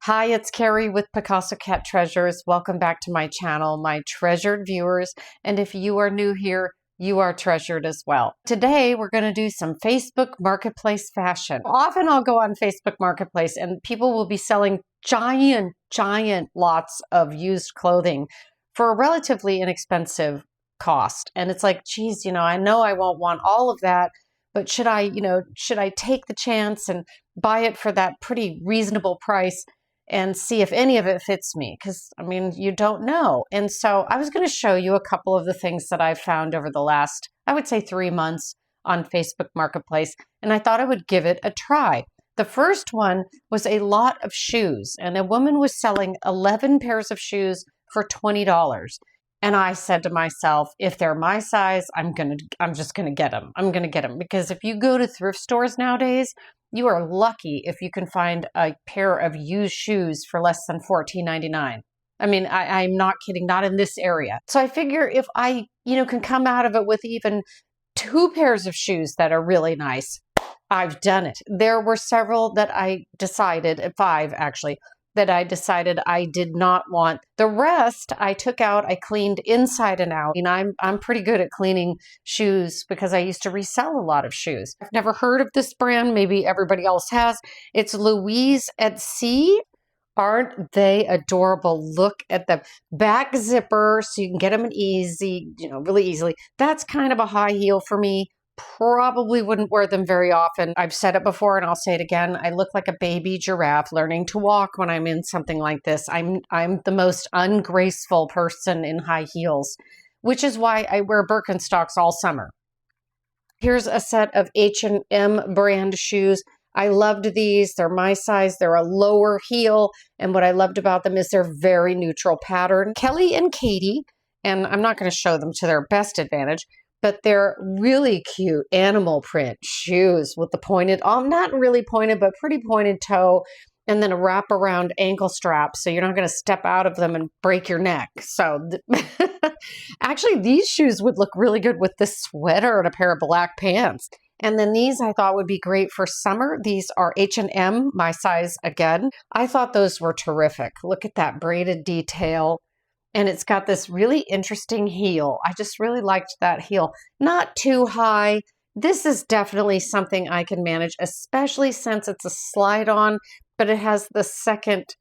Hi, it's Carrie with Picasso Cat Treasures. Welcome back to my channel, my treasured viewers. And if you are new here, you are treasured as well. Today, we're going to do some Facebook Marketplace fashion. Often I'll go on Facebook Marketplace and people will be selling giant lots of used clothing for a relatively inexpensive cost. And it's like, geez, I know I won't want all of that, but should I take the chance and buy it for that pretty reasonable price and see if any of it fits me? Because, you don't know. And so I was going to show you a couple of the things that I've found over the last, I would say 3 months on Facebook Marketplace, and I thought I would give it a try. The first one was a lot of shoes, and a woman was selling 11 pairs of shoes for $20. And I said to myself, if they're my size, I'm just going to get them. I'm going to get them because if you go to thrift stores nowadays, you are lucky if you can find a pair of used shoes for less than $14.99. I'm not kidding, not in this area. So I figure if I, can come out of it with even 2 pairs of shoes that are really nice, I've done it. There were several that I decided, 5 actually, that I decided I did not want. The rest I took out, I cleaned inside and out. I'm pretty good at cleaning shoes because I used to resell a lot of shoes. I've never heard of this brand. Maybe everybody else has. It's 𝐿𝐴𝐳𝐻𝐻𝐻. Aren't they adorable? Look at the back zipper so you can get them really easily. That's kind of a high heel for me. Probably wouldn't wear them very often. I've said it before and I'll say it again. I look like a baby giraffe learning to walk when I'm in something like this. I'm the most ungraceful person in high heels, which is why I wear Birkenstocks all summer. Here's a set of H&M brand shoes. I loved these. They're my size. They're a lower heel. And what I loved about them is they're very neutral pattern. Kelly and Katie, and I'm not going to show them to their best advantage, but they're really cute animal print shoes with the pointed, not really pointed, but pretty pointed toe, and then a wraparound ankle strap so you're not going to step out of them and break your neck. So actually, these shoes would look really good with this sweater and a pair of black pants. And then these I thought would be great for summer. These are H&M, my size again. I thought those were terrific. Look at that braided detail. And it's got this really interesting heel. I just really liked that heel. Not too high. This is definitely something I can manage, especially since it's a slide-on, but it has the second,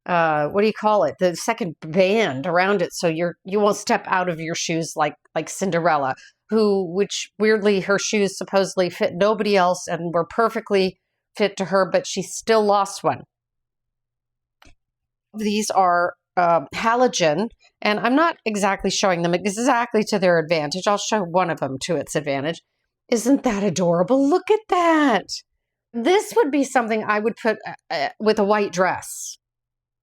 the second band around it, so you won't step out of your shoes like Cinderella, which weirdly her shoes supposedly fit nobody else and were perfectly fit to her, but she still lost one. These are halogen, and I'm not exactly showing them exactly to their advantage. I'll show one of them to its advantage. Isn't that adorable? Look at that. This would be something I would put with a white dress.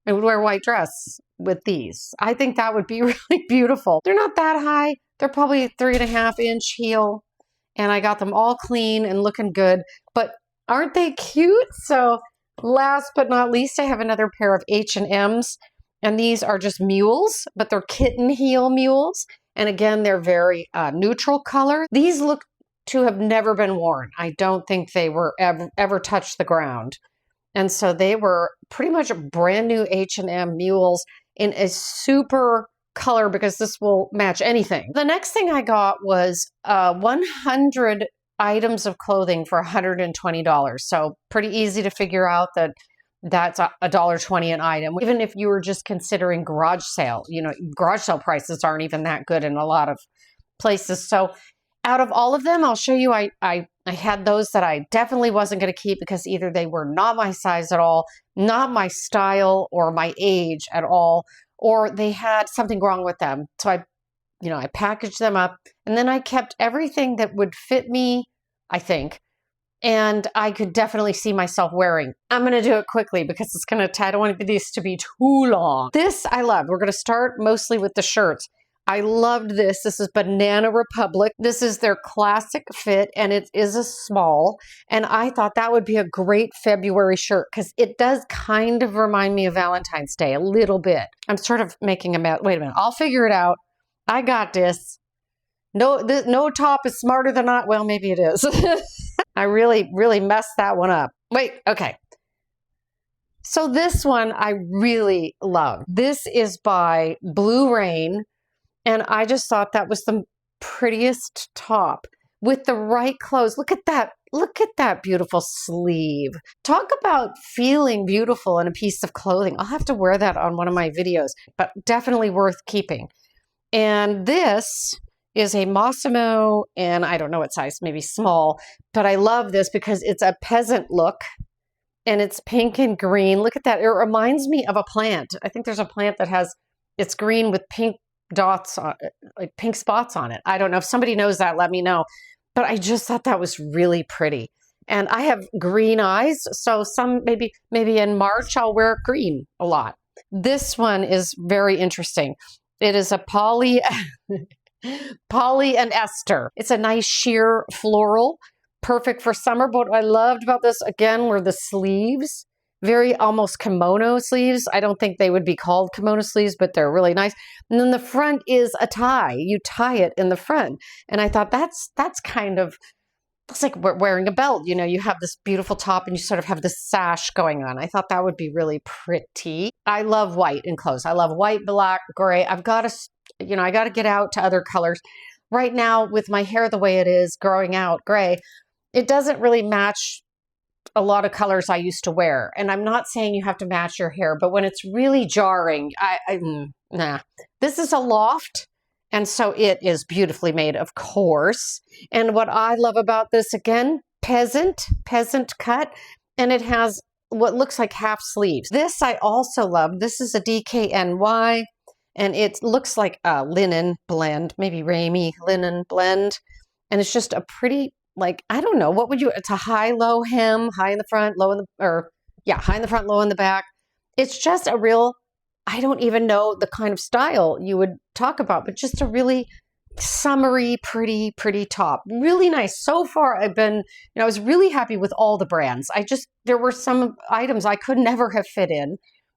I would wear a white dress with these. I think that would be really beautiful. They're not that high. They're probably a 3.5-inch heel, and I got them all clean and looking good, but aren't they cute? So last but not least, I have another pair of H&Ms. And these are just mules, but they're kitten heel mules. And again, they're very neutral color. These look to have never been worn. I don't think they were ever touched the ground. And so they were pretty much brand new H&M mules in a super color because this will match anything. The next thing I got was 100 items of clothing for $120. So pretty easy to figure out that that's $1.20 an item. Even if you were just considering garage sale, garage sale prices aren't even that good in a lot of places. So out of all of them, I'll show you, I had those that I definitely wasn't going to keep because either they were not my size at all, not my style or my age at all, or they had something wrong with them. So I packaged them up, and then I kept everything that would fit me, I think, and I could definitely see myself wearing. I'm going to do it quickly because I don't want these to be too long. This I love. We're going to start mostly with the shirts. I loved this. This is Banana Republic. This is their classic fit, and it is a small. And I thought that would be a great February shirt because it does kind of remind me of Valentine's Day a little bit. I'm sort of making wait a minute. I'll figure it out. I got this. No top is smarter than I. Well, maybe it is. I really messed that one up. Wait, okay. So this one I really love. This is by Blue Rain, and I just thought that was the prettiest top with the right clothes. Look at that. Look at that beautiful sleeve. Talk about feeling beautiful in a piece of clothing. I'll have to wear that on one of my videos, but definitely worth keeping. And this is a Mossimo, and I don't know what size, maybe small, but I love this because it's a peasant look. And it's pink and green. Look at that. It reminds me of a plant. I think there's a plant that has, it's green with pink dots on it, like pink spots on it. I don't know. If somebody knows that, let me know. But I just thought that was really pretty. And I have green eyes, so maybe in March I'll wear green a lot. This one is very interesting. It is a poly and ester. It's a nice sheer floral. Perfect for summer, but what I loved about this, again, were the sleeves. Very almost kimono sleeves. I don't think they would be called kimono sleeves, but they're really nice. And then the front is a tie. You tie it in the front. And I thought that's kind of, it's like wearing a belt. You know, you have this beautiful top and you sort of have this sash going on. I thought that would be really pretty. I love white in clothes. I love white, black, gray. I've got to, you know, I got to get out to other colors. Right now, with my hair the way it is, growing out gray, it doesn't really match a lot of colors I used to wear. And I'm not saying you have to match your hair, but when it's really jarring, nah. This is a loft, and so it is beautifully made, of course. And what I love about this, again, peasant cut, and it has what looks like half sleeves. This I also love. This is a DKNY, and it looks like a linen blend, maybe Ramie linen blend. And it's just a pretty, like, I don't know, what would you, it's a high-low hem, high in the front, low in the, high in the front, low in the back. It's just a real, I don't even know the kind of style you would talk about, but just a really summery, pretty top. Really nice. So far, I've been, you know, I was really happy with all the brands. There were some items I could never have fit in.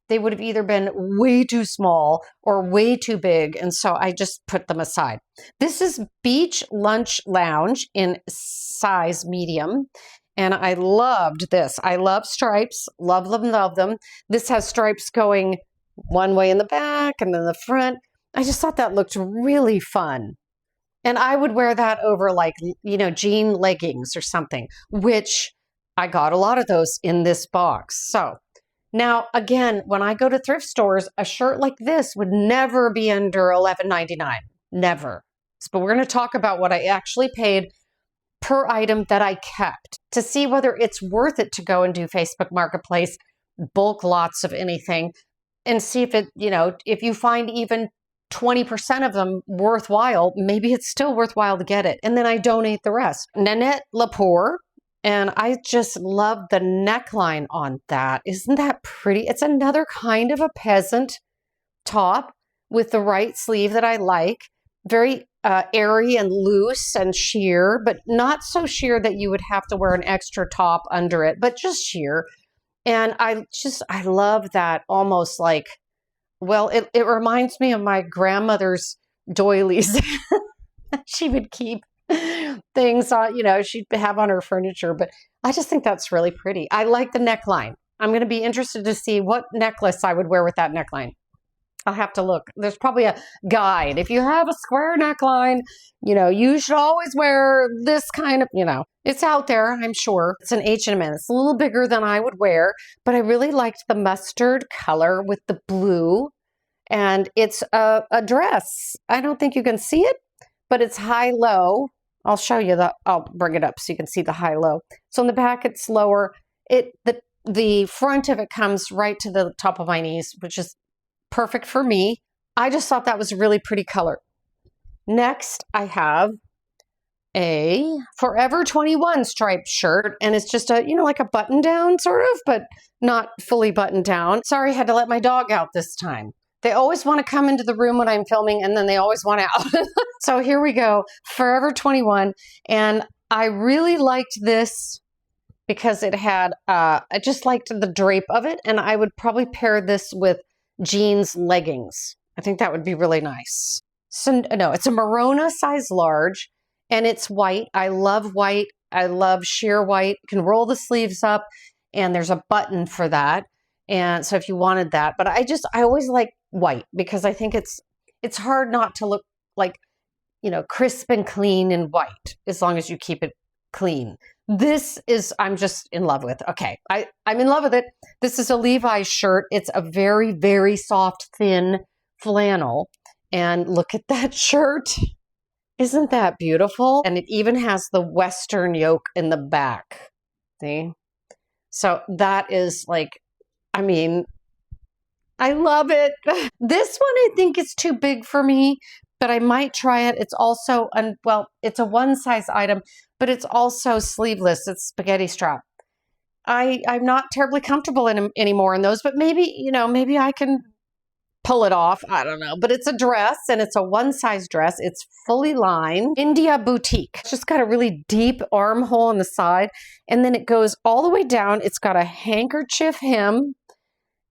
They would have either been way too small or way too big, and so I just put them aside. This is Beach Lunch Lounge in size medium, and I loved this. I love stripes, love them. This has stripes going one way in the back and then the front. I just thought that looked really fun. And I would wear that over, like, you know, jean leggings or something, which I got a lot of those in this box. So now, again, when I go to thrift stores, a shirt like this would never be under $11.99. Never. But we're going to talk about what I actually paid per item that I kept to see whether it's worth it to go and do Facebook Marketplace, bulk lots of anything, and see if it, you know, if you find even 20% of them worthwhile, maybe it's still worthwhile to get it. And then I donate the rest. Nanette Lepore. And I just love the neckline on that. Isn't that pretty? It's another kind of a peasant top with the right sleeve that I like. Very airy and loose and sheer, but not so sheer that you would have to wear an extra top under it, but just sheer. And I love that, almost like, well, it reminds me of my grandmother's doilies. She would keep things on, you know, she'd have on her furniture, but I just think that's really pretty. I like the neckline. I'm going to be interested to see what necklace I would wear with that neckline. I'll have to look. There's probably a guide. If you have a square neckline, you know, you should always wear this kind of, you know, it's out there, I'm sure. It's an H&M. It's a little bigger than I would wear, but I really liked the mustard color with the blue, and it's a dress. I don't think you can see it, but it's high-low. I'll show you that. I'll bring it up so you can see the high-low. So in the back, it's lower. The front of it comes right to the top of my knees, which is perfect for me. I just thought that was a really pretty color. Next, I have a Forever 21 striped shirt, and it's just a, you know, like a button down sort of, but not fully buttoned down. Sorry, I had to let my dog out this time. They always want to come into the room when I'm filming, and then they always want out. So here we go, Forever 21. And I really liked this because it had, I just liked the drape of it. And I would probably pair this with jeans leggings. I think that would be really nice. So no, it's a Merona size large, and it's white. I love white. I love sheer white. You can roll the sleeves up, and there's a button for that. And so if you wanted that, but I always like white because I think it's hard not to look like, you know, crisp and clean and white as long as you keep it clean. This is, I'm just in love with. Okay, I'm in love with it. This is a Levi's shirt. It's a very, very soft, thin flannel. And look at that shirt. Isn't that beautiful? And it even has the Western yoke in the back. See? So that is like, I mean, I love it. This one I think is too big for me, but I might try it. It's also, well, it's a one size item, but it's also sleeveless. It's spaghetti strap. I'm not terribly comfortable in them anymore in those, but maybe, you know, maybe I can pull it off. I don't know, but it's a dress and it's a one size dress. It's fully lined. India Boutique. It's just got a really deep armhole on the side and then it goes all the way down. It's got a handkerchief hem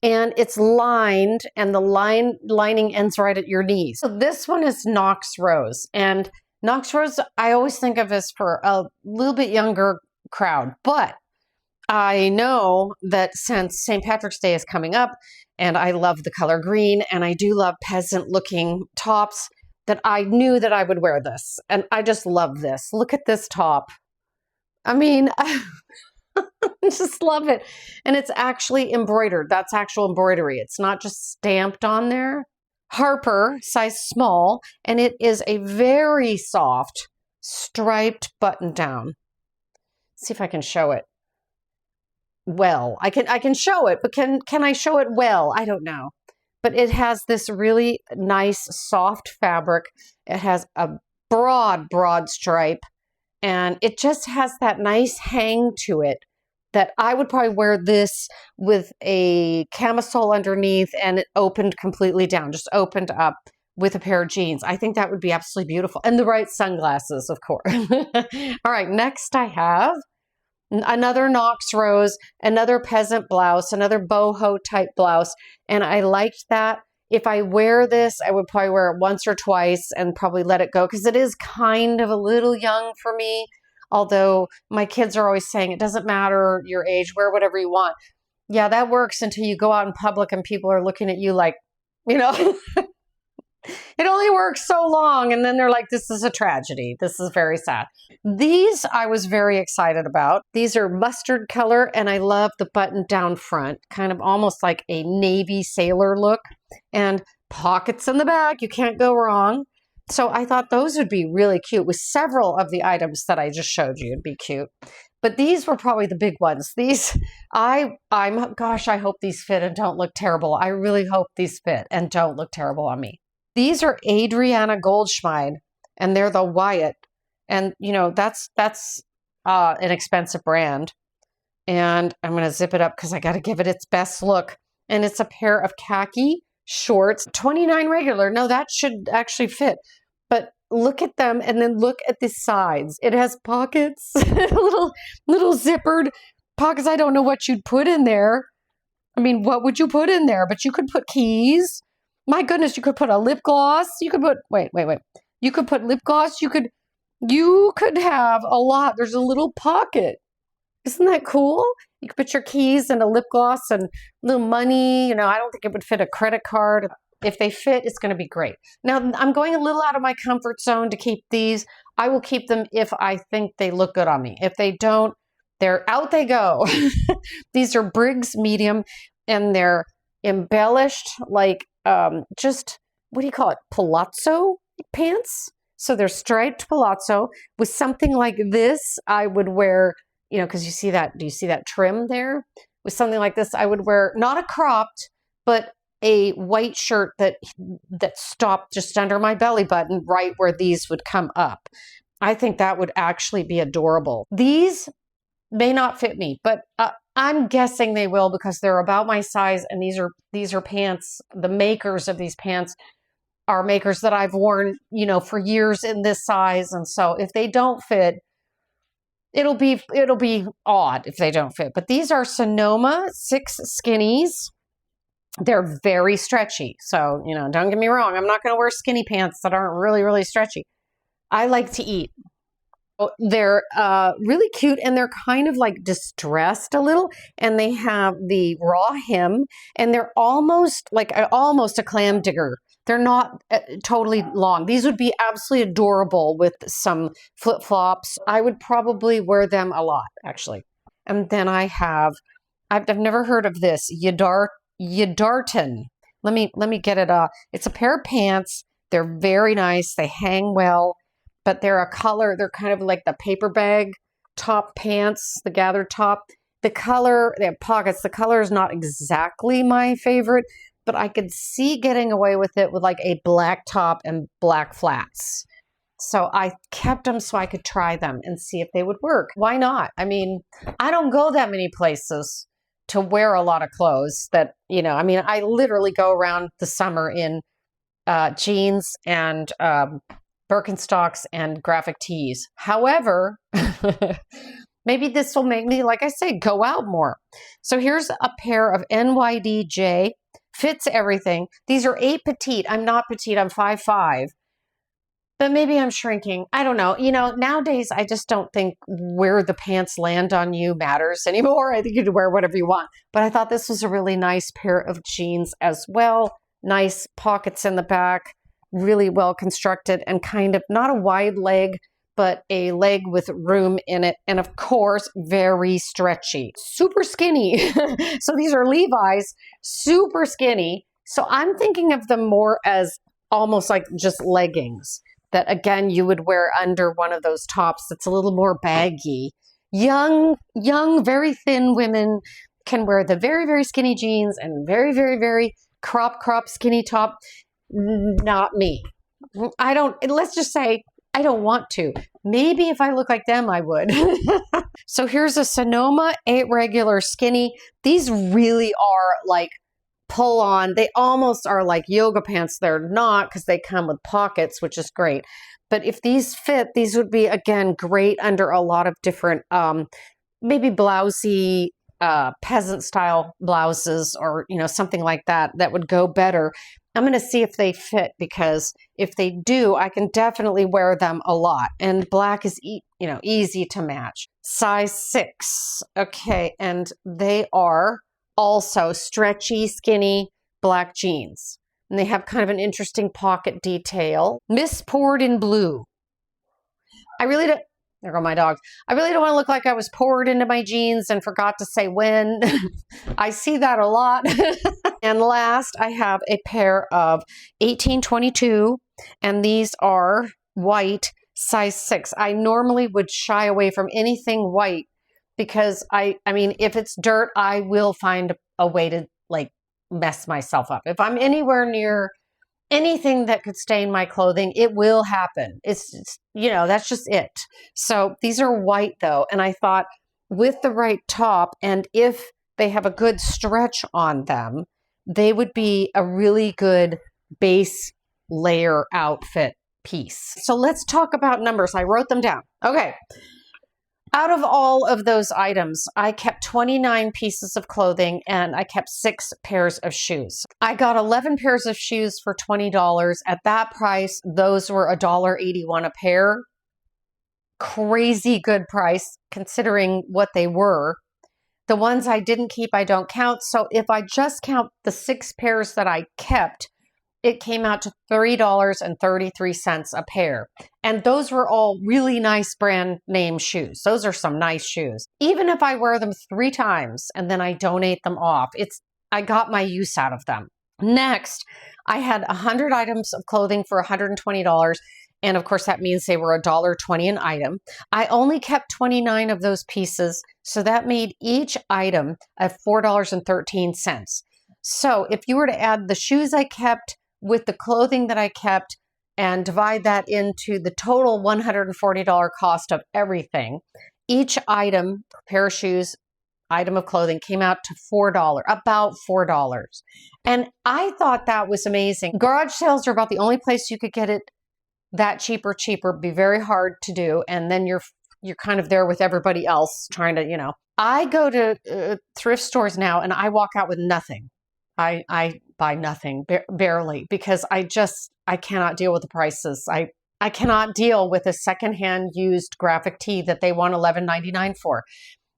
and it's lined and the lining ends right at your knees. So this one is Knox Rose, and Knox Rose I always think of as for a little bit younger crowd, but I know that since St. Patrick's Day is coming up and I love the color green and I do love peasant looking tops, that I knew that I would wear this. And I just love this. Look at this top. I mean, I just love it. And it's actually embroidered. That's actual embroidery. It's not just stamped on there. Harper, size small, and it is a very soft striped button down. Let's see if I can show it. Well, I can show it, but can I show it well? I don't know. But it has this really nice soft fabric. It has a broad stripe, and it just has that nice hang to it that I would probably wear this with a camisole underneath and it opened completely down, just opened up with a pair of jeans. I think that would be absolutely beautiful. And the right sunglasses, of course. All right, next I have another Knox Rose, another peasant blouse, another boho type blouse. And I liked that. If I wear this, I would probably wear it once or twice and probably let it go because it is kind of a little young for me. Although my kids are always saying it doesn't matter your age, wear whatever you want. Yeah, that works until you go out in public and people are looking at you like, you know, it only works so long. And then they're like, this is a tragedy. This is very sad. These I was very excited about. These are mustard color and I love the button down front, kind of almost like a Navy sailor look, and pockets in the back. You can't go wrong. So I thought those would be really cute with several of the items that I just showed you. It'd be cute. But these were probably the big ones. These, gosh, I hope these fit and don't look terrible. I really hope these fit and don't look terrible on me. These are Adriana Goldschmied, and they're the Wyatt. And, you know, that's an expensive brand. And I'm going to zip it up because I got to give it its best look. And it's a pair of khaki shorts, 29 regular. No, that should actually fit. But look at them and then look at the sides. It has pockets, little zippered pockets. I don't know what you'd put in there. I mean, what would you put in there? But you could put keys. My goodness, you could put a lip gloss. You could put, wait. You could put lip gloss. You could have a lot. There's a little pocket. Isn't that cool? You could put your keys and a lip gloss and a little money. You know, I don't think it would fit a credit card. If they fit, it's going to be great. Now, I'm going a little out of my comfort zone to keep these. I will keep them if I think they look good on me. If they don't, they're out they go. These are Briggs medium, and they're embellished like just, what do you call it? Palazzo pants. So they're striped palazzo with something like this. I would wear, you know, because you see that, do you see that trim there? With something like this, I would wear not a cropped, but a white shirt that stopped just under my belly button, right where these would come up. I think that would actually be adorable. These may not fit me, but I'm guessing they will because they're about my size, and these are pants. The makers of these pants are makers that I've worn, you know, for years in this size, and so if they don't fit, it'll be odd if they don't fit. But these are Sonoma 6 skinnies. They're very stretchy. So, you know, don't get me wrong. I'm not going to wear skinny pants that aren't really, really stretchy. I like to eat. They're really cute, and they're kind of like distressed a little, and they have the raw hem, and they're almost a clam digger. They're not totally long. These would be absolutely adorable with some flip-flops. I would probably wear them a lot, actually. And then I've never heard of this, 𝐕𝐢𝐝𝐻𝑡𝐻. Let me get it. It's a pair of pants. They're very nice. They hang well, but they're a color. They're kind of like the paper bag top pants, the gathered top. The color, they have pockets. The color is not exactly my favorite, but I could see getting away with it with like a black top and black flats. So I kept them so I could try them and see if they would work. Why not? I mean, I don't go that many places to wear a lot of clothes that, you know, I mean, I literally go around the summer in jeans and Birkenstocks and graphic tees. However, maybe this will make me, like I say, go out more. So here's a pair of NYDJ. Fits everything. These are 8 petite. I'm not petite. I'm 5'5". But maybe I'm shrinking. I don't know. You know, nowadays, I just don't think where the pants land on you matters anymore. I think you can wear whatever you want. But I thought this was a really nice pair of jeans as well. Nice pockets in the back. Really well constructed and kind of not a wide leg, but a leg with room in it. And of course, very stretchy. Super skinny. So these are Levi's, super skinny. So I'm thinking of them more as almost like just leggings that, again, you would wear under one of those tops that's a little more baggy. Young, very thin women can wear the very, very skinny jeans and very, very, very crop skinny top. Not me. Let's just say I don't want to. Maybe if I look like them, I would. So here's a Sonoma 8 regular skinny. These really are like pull on. They almost are like yoga pants. They're not, because they come with pockets, which is great. But if these fit, these would be, again, great under a lot of different, maybe blousey, peasant style blouses, or, you know, something like that, that would go better. I'm going to see if they fit, because if they do, I can definitely wear them a lot. And black is, easy to match. Size 6. Okay. And they are also stretchy, skinny black jeans. And they have kind of an interesting pocket detail. Miss Poured in Blue. I really don't, there go my dogs. I really don't want to look like I was poured into my jeans and forgot to say when. I see that a lot. And last, I have a pair of 1822, and these are white, size 6. I normally would shy away from anything white, because I mean, if it's dirt, I will find a way to like mess myself up. If I'm anywhere near anything that could stain my clothing, it will happen. It's that's just it. So these are white though. And I thought with the right top, and if they have a good stretch on them, they would be a really good base layer outfit piece. So let's talk about numbers. I wrote them down. Okay. Out of all of those items, I kept 29 pieces of clothing, and I kept 6 pairs of shoes. I got 11 pairs of shoes for $20. At that price, those were $1.81 a pair. Crazy good price considering what they were. The ones I didn't keep, I don't count. So if I just count the 6 pairs that I kept, it came out to $3.33 a pair. And those were all really nice brand name shoes. Those are some nice shoes. Even if I wear them 3 times and then I donate them off, I got my use out of them. Next, I had 100 items of clothing for $120. And of course, that means they were $1.20 an item. I only kept 29 of those pieces. So that made each item at $4.13. So if you were to add the shoes I kept with the clothing that I kept and divide that into the total $140 cost of everything, each item, pair of shoes, item of clothing, came out to $4, about $4. And I thought that was amazing. Garage sales are about the only place you could get it that cheaper, be very hard to do. And then you're kind of there with everybody else trying to, I go to thrift stores now and I walk out with nothing. I buy nothing, barely, because I cannot deal with the prices. I cannot deal with a secondhand used graphic tee that they want $11.99 for,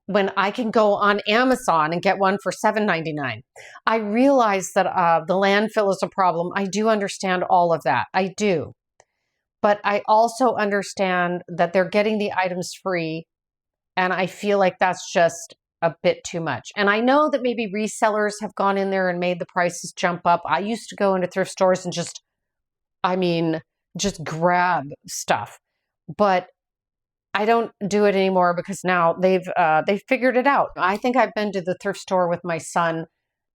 when I can go on Amazon and get one for $7.99. I realize that the landfill is a problem. I do understand all of that. I do. But I also understand that they're getting the items free, and I feel like that's just a bit too much. And I know that maybe resellers have gone in there and made the prices jump up. I used to go into thrift stores and just grab stuff. But I don't do it anymore because now they've figured it out. I think I've been to the thrift store with my son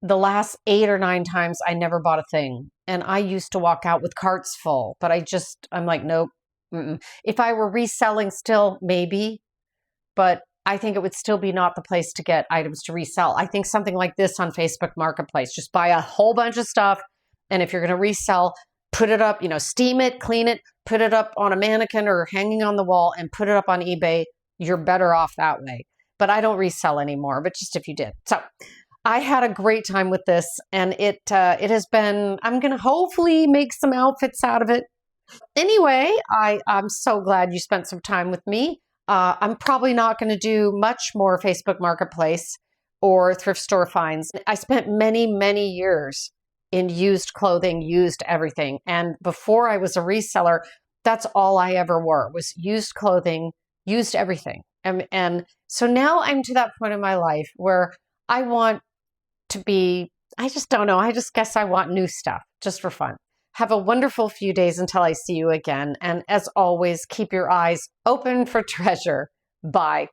the last 8 or 9 times. I never bought a thing. And I used to walk out with carts full, but I'm like, nope. If I were reselling still, maybe, but I think it would still be not the place to get items to resell. I think something like this on Facebook Marketplace, just buy a whole bunch of stuff. And if you're going to resell, put it up, steam it, clean it, put it up on a mannequin or hanging on the wall and put it up on eBay. You're better off that way. But I don't resell anymore, but just if you did. So I had a great time with this, and it has been, I'm going to hopefully make some outfits out of it. Anyway, I'm so glad you spent some time with me. I'm probably not going to do much more Facebook Marketplace or thrift store finds. I spent many, many years in used clothing, used everything. And before I was a reseller, that's all I ever wore was used clothing, used everything. And so now I'm to that point in my life where I want to be, I just don't know. I just guess I want new stuff just for fun. Have a wonderful few days until I see you again. And as always, keep your eyes open for treasure. Bye.